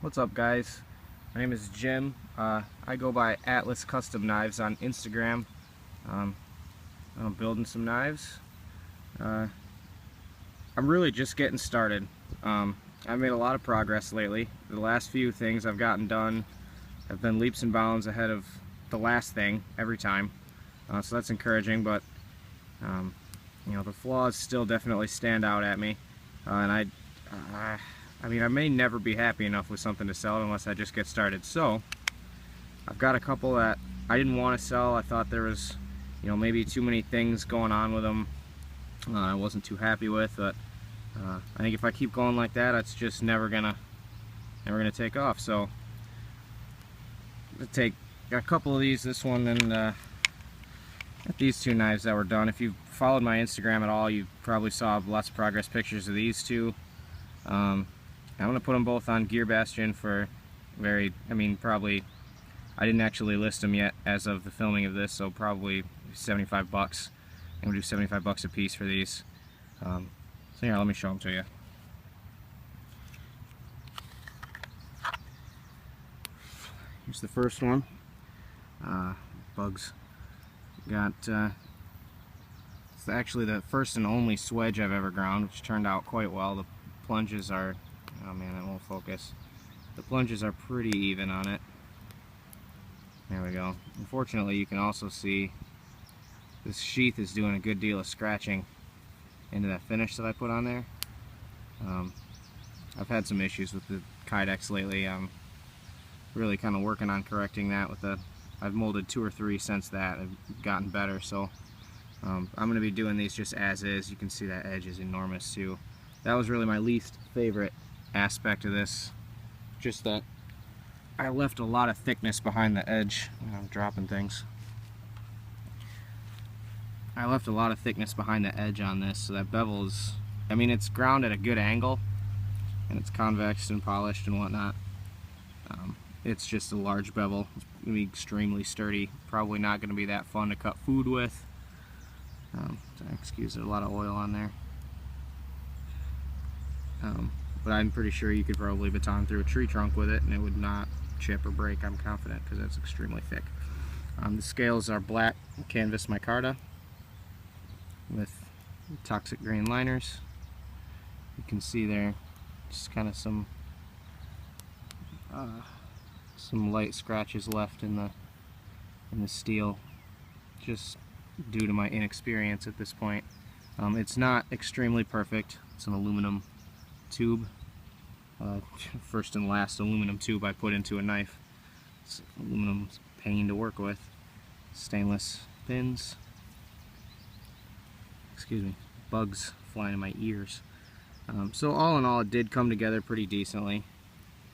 What's up, guys? My name is Jim. I go by Atlas Custom Knives on Instagram. I'm building some knives. I'm really just getting started. I've made a lot of progress lately. The last few things I've gotten done have been leaps and bounds ahead of the last thing every time. So that's encouraging, but you know, the flaws still definitely stand out at me. And I mean, I may never be happy enough with something to sell unless I just get started. So I've got a couple that I didn't want to sell. I thought there was, you know, maybe too many things going on with them I wasn't too happy with, but I think if I keep going like that, it's just never gonna take off. So got a couple of these, this one and got these two knives that were done. If you've followed my Instagram at all, you probably saw lots of progress pictures of these two. I'm gonna put them both on gearbastien for probably, I didn't actually list them yet as of the filming of this, so probably 75 bucks. I'm gonna do 75 bucks a piece for these. So here, let me show them to you. Here's the first one. Bugs. Got it's actually the first and only swedge I've ever ground, which turned out quite well. The plunges are, oh man, it won't focus. The plunges are pretty even on it. There we go. Unfortunately, you can also see this sheath is doing a good deal of scratching into that finish that I put on there. I've had some issues with the Kydex lately. I'm really kind of working on correcting that with I've molded 2 or 3 since that. I've gotten better, so I'm going to be doing these just as is. You can see that edge is enormous too. That was really my least favorite aspect of this. Just that I left a lot of thickness behind the edge. I'm dropping things. I left a lot of thickness behind the edge on this, so that bevel is, I mean, it's ground at a good angle and it's convexed and polished and whatnot. It's just a large bevel. It's going to be extremely sturdy. Probably not going to be that fun to cut food with. Excuse, there's a lot of oil on there. But I'm pretty sure you could probably baton through a tree trunk with it and it would not chip or break, I'm confident, because it's extremely thick. The scales are black canvas micarta with toxic grain liners. You can see there just kind of some light scratches left in the steel, just due to my inexperience at this point. It's not extremely perfect. It's an aluminum tube, first and last aluminum tube I put into a knife. It's aluminum's a pain to work with. Stainless pins. Excuse me, bugs flying in my ears. So all in all, it did come together pretty decently.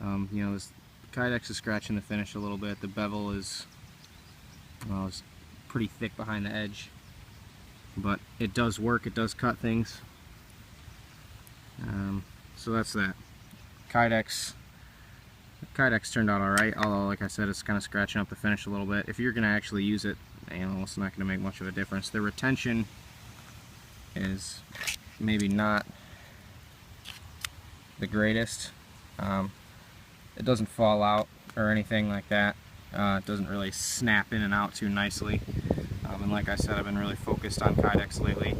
You know, this Kydex is scratching the finish a little bit. The bevel is, well, it's pretty thick behind the edge, but it does work. It does cut things. So that's that. Kydex turned out alright, although like I said, it's kind of scratching up the finish a little bit. If you're going to actually use it, you know, it's not going to make much of a difference. The retention is maybe not the greatest. It doesn't fall out or anything like that. It doesn't really snap in and out too nicely. And like I said, I've been really focused on Kydex lately.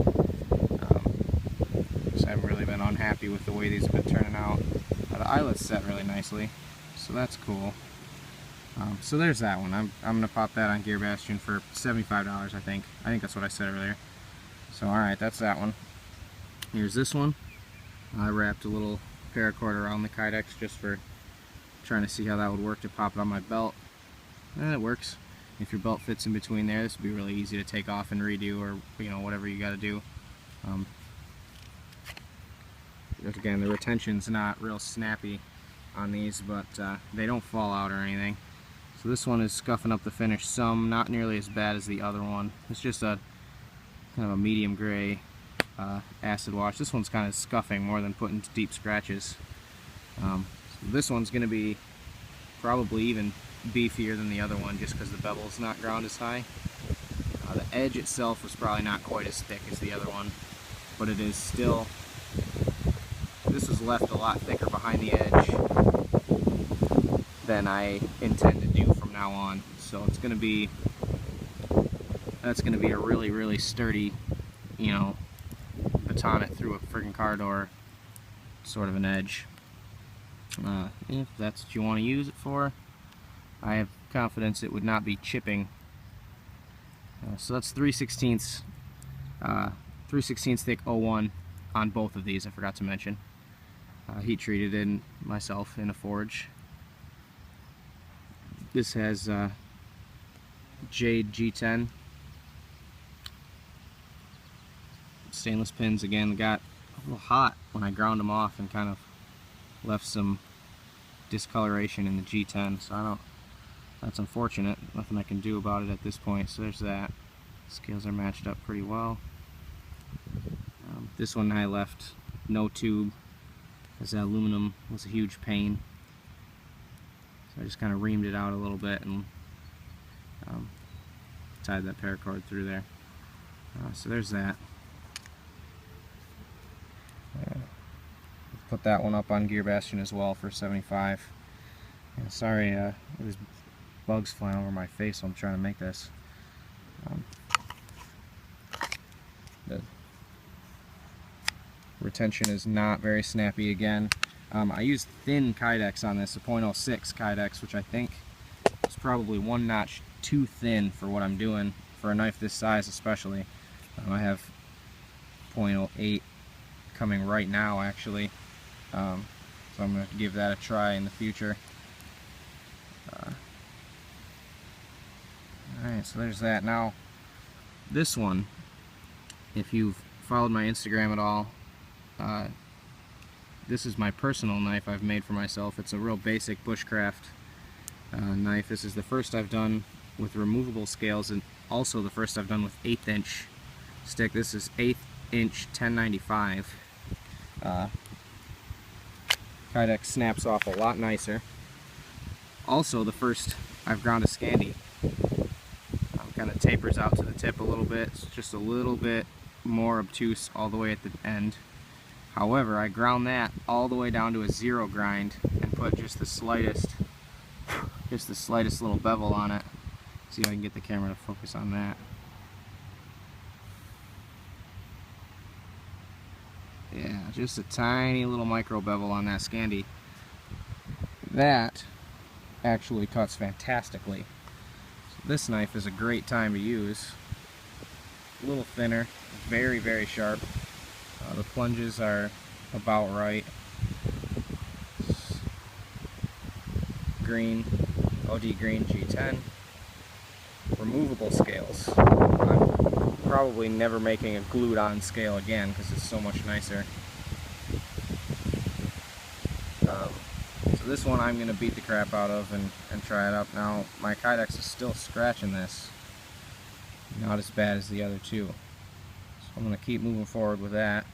So I've really been unhappy with the way these have been turning out. The eyelets set really nicely, so that's cool. So there's that one. I'm gonna pop that on gearbastien for $75, I think. I think that's what I said earlier. So alright, that's that one. Here's this one. I wrapped a little paracord around the Kydex just for trying to see how that would work to pop it on my belt. And it works. If your belt fits in between there, this would be really easy to take off and redo, or you know, whatever you got to do. Again, the retention's not real snappy on these, but they don't fall out or anything. So this one is scuffing up the finish some, not nearly as bad as the other one. It's just a kind of a medium gray acid wash. This one's kind of scuffing more than putting deep scratches. So this one's going to be probably even beefier than the other one, just because the bevel's not ground as high. The edge itself was probably not quite as thick as the other one, but it is still, this was left a lot thicker behind the edge than I intend to do from now on. So it's gonna be, that's gonna be a really sturdy, you know, baton it through a friggin' car door sort of an edge. If that's what you want to use it for, I have confidence it would not be chipping. So that's 3/16 thick 01 on both of these. I forgot to mention. Heat treated in myself in a forge. This has jade G10 stainless pins. Again, got a little hot when I ground them off and kind of left some discoloration in the G10, so I don't, that's unfortunate. Nothing I can do about it at this point. So there's that. Scales are matched up pretty well. This one I left no tube because the aluminum was a huge pain, so I just kind of reamed it out a little bit and tied that paracord through there. So there's that. Put that one up on gearbastien as well for 75. Yeah, sorry, there's bugs flying over my face while I'm trying to make this. The retention is not very snappy again. I used thin Kydex on this, a .06 Kydex, which I think is probably one notch too thin for what I'm doing, for a knife this size especially. I have .08 coming right now actually, so I'm going to give that a try in the future. Alright, so there's that. Now this one, if you've followed my Instagram at all, this is my personal knife I've made for myself. It's a real basic bushcraft knife. This is the first I've done with removable scales, and also the first I've done with 1/8 inch stick. This is 1/8 inch 1095. Kydex snaps off a lot nicer. Also the first I've ground a Scandi. Kind of tapers out to the tip a little bit. It's just a little bit more obtuse all the way at the end. However, I ground that all the way down to a 0 grind and put just the slightest little bevel on it. See if I can get the camera to focus on that. Yeah, just a tiny little micro bevel on that Scandi. That actually cuts fantastically. So this knife is a great time to use. A little thinner, very sharp. The plunges are about right. Green, OD green G10. Removable scales. I'm probably never making a glued on scale again because it's so much nicer. So this one I'm going to beat the crap out of and try it up. Now my Kydex is still scratching this. Not as bad as the other two. So I'm going to keep moving forward with that.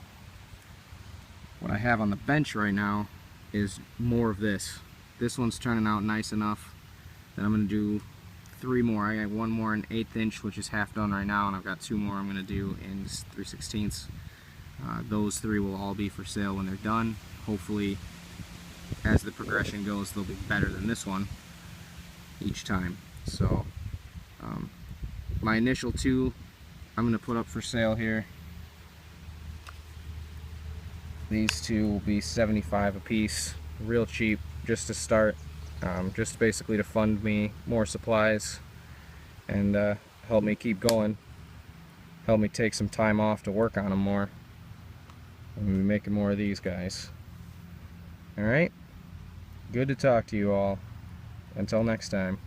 What I have on the bench right now is more of this. This one's turning out nice enough that I'm going to do 3 more. I got 1 more in 1/8 inch, which is half done right now, and I've got 2 more I'm going to do in 3/16. Those 3 will all be for sale when they're done. Hopefully, as the progression goes, they'll be better than this one each time. So, my initial 2 I'm going to put up for sale here. These 2 will be 75 a piece, real cheap, just to start, just basically to fund me more supplies and help me keep going, help me take some time off to work on them more. I'm going to be making more of these guys. Alright, good to talk to you all. Until next time.